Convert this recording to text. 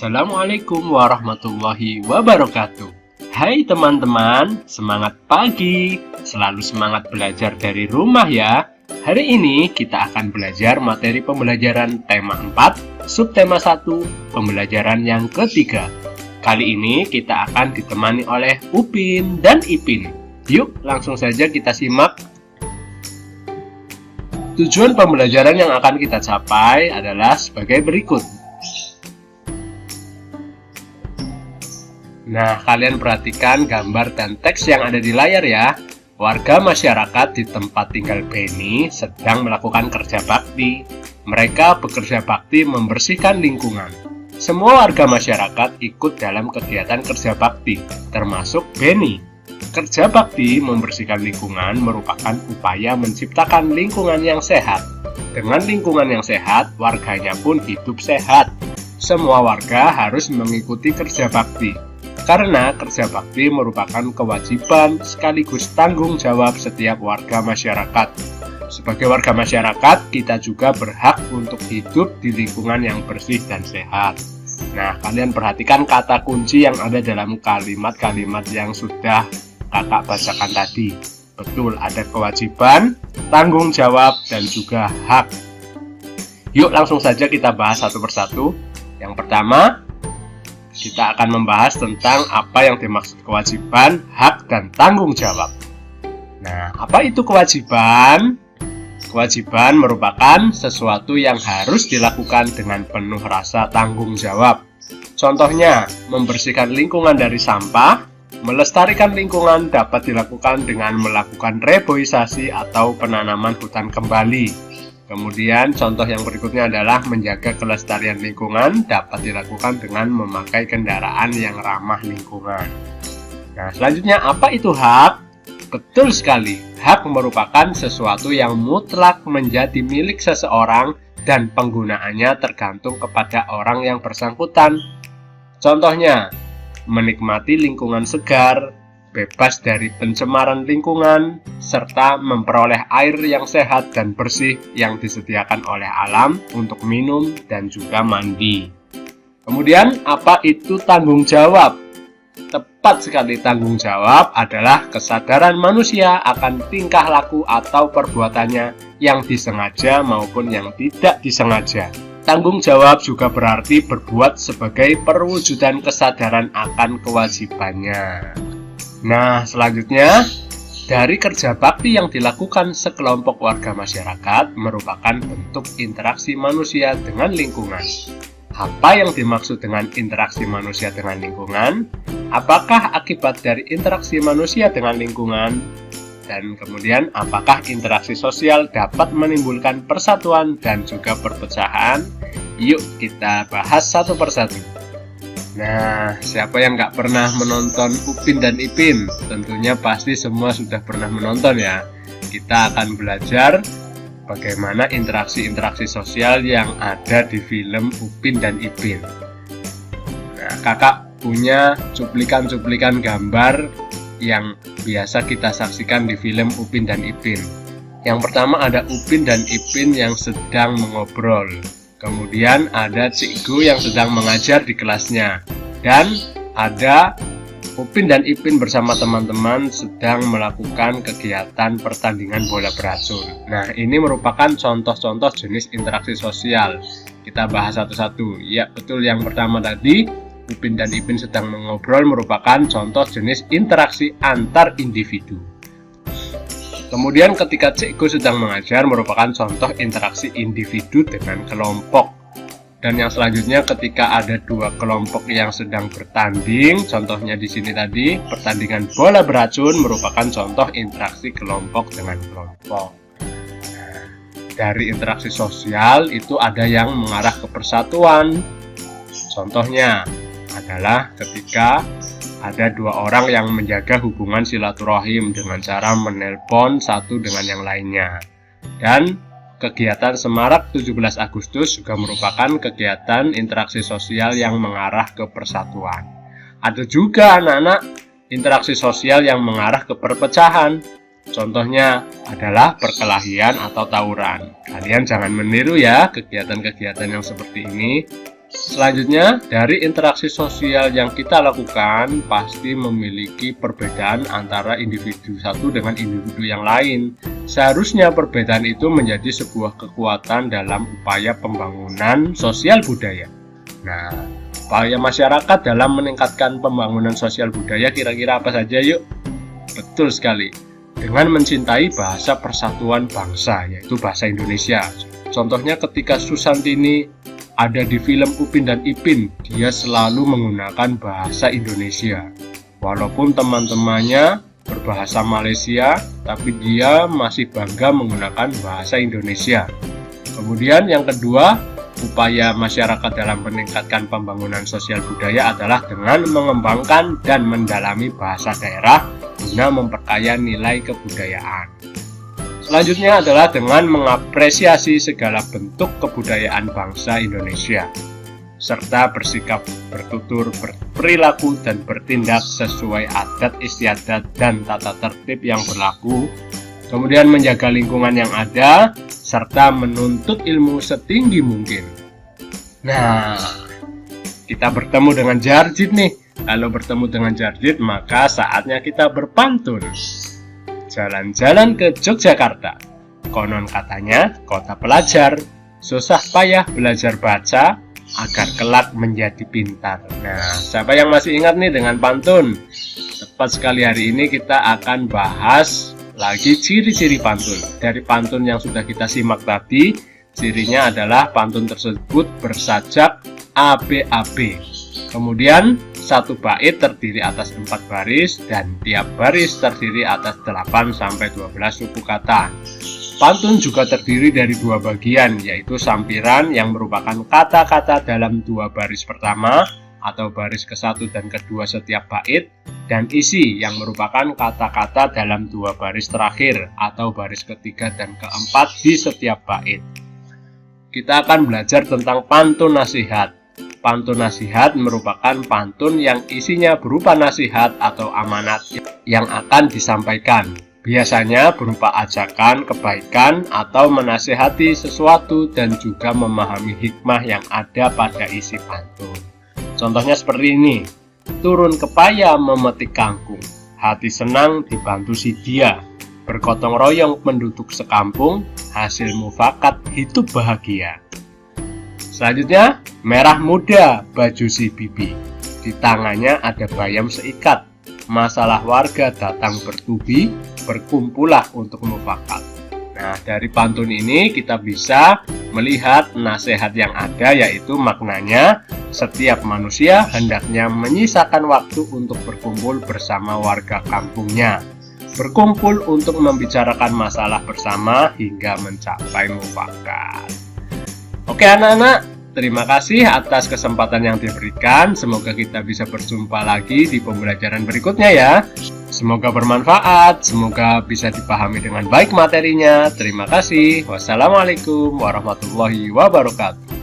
Assalamualaikum warahmatullahi wabarakatuh. Hai teman-teman, semangat pagi, selalu semangat belajar dari rumah ya. Hari ini kita akan belajar materi pembelajaran tema 4, subtema 1, pembelajaran yang ketiga. Kali ini kita akan ditemani oleh Upin dan Ipin. Yuk langsung saja kita simak. Tujuan pembelajaran yang akan kita capai adalah sebagai berikut. Nah, kalian perhatikan gambar dan teks yang ada di layar ya. Warga masyarakat di tempat tinggal Benny sedang melakukan kerja bakti. Mereka bekerja bakti membersihkan lingkungan. Semua warga masyarakat ikut dalam kegiatan kerja bakti, termasuk Benny. Kerja bakti membersihkan lingkungan merupakan upaya menciptakan lingkungan yang sehat. Dengan lingkungan yang sehat, warganya pun hidup sehat. Semua warga harus mengikuti kerja bakti. Karena kerja bakti merupakan kewajiban sekaligus tanggung jawab setiap warga masyarakat. Sebagai warga masyarakat, kita juga berhak untuk hidup di lingkungan yang bersih dan sehat. Nah, kalian perhatikan kata kunci yang ada dalam kalimat-kalimat yang sudah kakak bacakan tadi. Betul, ada kewajiban, tanggung jawab, dan juga hak. Yuk langsung saja kita bahas satu persatu. Yang pertama, kita akan membahas tentang apa yang dimaksud kewajiban, hak, dan tanggung jawab. Nah, apa itu kewajiban? Kewajiban merupakan sesuatu yang harus dilakukan dengan penuh rasa tanggung jawab. Contohnya, membersihkan lingkungan dari sampah, melestarikan lingkungan dapat dilakukan dengan melakukan reboisasi atau penanaman hutan kembali. Kemudian contoh yang berikutnya adalah menjaga kelestarian lingkungan dapat dilakukan dengan memakai kendaraan yang ramah lingkungan. Nah, selanjutnya apa itu hak? Betul sekali, hak merupakan sesuatu yang mutlak menjadi milik seseorang dan penggunaannya tergantung kepada orang yang bersangkutan. Contohnya, menikmati lingkungan segar, bebas dari pencemaran lingkungan, serta memperoleh air yang sehat dan bersih yang disediakan oleh alam untuk minum dan juga mandi. Kemudian, apa itu tanggung jawab? Tepat sekali, tanggung jawab adalah kesadaran manusia akan tingkah laku atau perbuatannya yang disengaja maupun yang tidak disengaja. Tanggung jawab juga berarti berbuat sebagai perwujudan kesadaran akan kewajibannya. Nah, selanjutnya, dari kerja bakti yang dilakukan sekelompok warga masyarakat merupakan bentuk interaksi manusia dengan lingkungan. Apa yang dimaksud dengan interaksi manusia dengan lingkungan? Apakah akibat dari interaksi manusia dengan lingkungan? Dan kemudian, apakah interaksi sosial dapat menimbulkan persatuan dan juga perpecahan? Yuk kita bahas satu persatu. Nah, siapa yang nggak pernah menonton Upin dan Ipin? Tentunya pasti semua sudah pernah menonton ya. Kita akan belajar bagaimana interaksi-interaksi sosial yang ada di film Upin dan Ipin. Nah, kakak punya cuplikan-cuplikan gambar yang biasa kita saksikan di film Upin dan Ipin. Yang pertama ada Upin dan Ipin yang sedang mengobrol. Kemudian ada cikgu yang sedang mengajar di kelasnya. Dan ada Upin dan Ipin bersama teman-teman sedang melakukan kegiatan pertandingan bola beracun. Nah, ini merupakan contoh-contoh jenis interaksi sosial. Kita bahas satu-satu. Ya, betul, yang pertama tadi, Upin dan Ipin sedang mengobrol merupakan contoh jenis interaksi antar individu. Kemudian ketika cikgu sedang mengajar merupakan contoh interaksi individu dengan kelompok. Dan yang selanjutnya ketika ada dua kelompok yang sedang bertanding, contohnya di sini tadi pertandingan bola beracun merupakan contoh interaksi kelompok dengan kelompok. Dari interaksi sosial itu ada yang mengarah ke persatuan. Contohnya adalah ketika ada dua orang yang menjaga hubungan silaturahim dengan cara menelpon satu dengan yang lainnya. Dan kegiatan Semarak 17 Agustus juga merupakan kegiatan interaksi sosial yang mengarah ke persatuan. Ada juga anak-anak interaksi sosial yang mengarah ke perpecahan. Contohnya adalah perkelahian atau tawuran. Kalian jangan meniru ya kegiatan-kegiatan yang seperti ini. Selanjutnya, dari interaksi sosial yang kita lakukan pasti memiliki perbedaan antara individu satu dengan individu yang lain. Seharusnya perbedaan itu menjadi sebuah kekuatan dalam upaya pembangunan sosial budaya. Nah, upaya masyarakat dalam meningkatkan pembangunan sosial budaya kira-kira apa saja yuk? Betul sekali, dengan mencintai bahasa persatuan bangsa, yaitu bahasa Indonesia. Contohnya ketika Susantini ada di film Upin dan Ipin, dia selalu menggunakan bahasa Indonesia. Walaupun teman-temannya berbahasa Malaysia, tapi dia masih bangga menggunakan bahasa Indonesia. Kemudian yang kedua, upaya masyarakat dalam meningkatkan pembangunan sosial budaya adalah dengan mengembangkan dan mendalami bahasa daerah guna memperkaya nilai kebudayaan. Selanjutnya adalah dengan mengapresiasi segala bentuk kebudayaan bangsa Indonesia, serta bersikap, bertutur, berperilaku, dan bertindak sesuai adat istiadat dan tata tertib yang berlaku. Kemudian menjaga lingkungan yang ada, serta menuntut ilmu setinggi mungkin. Nah, kita bertemu dengan Jarjit nih. Kalau bertemu dengan Jarjit, maka saatnya kita berpantun. Jalan-jalan ke Yogyakarta, konon katanya kota pelajar, susah payah belajar baca agar kelak menjadi pintar. Nah, siapa yang masih ingat nih dengan pantun? Tepat sekali, hari ini kita akan bahas lagi ciri-ciri pantun. Dari pantun yang sudah kita simak tadi, cirinya adalah pantun tersebut bersajak ABAB. Kemudian satu bait terdiri atas 4 baris dan tiap baris terdiri atas 8-12 suku kata. Pantun juga terdiri dari 2 bagian, yaitu sampiran yang merupakan kata-kata dalam 2 baris pertama atau baris ke-1 dan ke-2 setiap bait, dan isi yang merupakan kata-kata dalam 2 baris terakhir atau baris ke-3 dan ke-4 di setiap bait. Kita akan belajar tentang pantun nasihat. Pantun nasihat merupakan pantun yang isinya berupa nasihat atau amanat yang akan disampaikan. Biasanya berupa ajakan, kebaikan, atau menasihati sesuatu dan juga memahami hikmah yang ada pada isi pantun. Contohnya seperti ini. Turun ke paya memetik kangkung, hati senang dibantu si dia. Bergotong royong penduduk sekampung, hasil mufakat hidup bahagia. Selanjutnya, merah muda baju si bibi, di tangannya ada bayam seikat. Masalah warga datang bertubi, berkumpulah untuk mufakat. Nah, dari pantun ini kita bisa melihat nasihat yang ada, yaitu maknanya setiap manusia hendaknya menyisakan waktu untuk berkumpul bersama warga kampungnya. Berkumpul untuk membicarakan masalah bersama hingga mencapai mufakat. Oke anak-anak, terima kasih atas kesempatan yang diberikan. Semoga kita bisa berjumpa lagi di pembelajaran berikutnya ya. Semoga bermanfaat, semoga bisa dipahami dengan baik materinya. Terima kasih. Wassalamualaikum warahmatullahi wabarakatuh.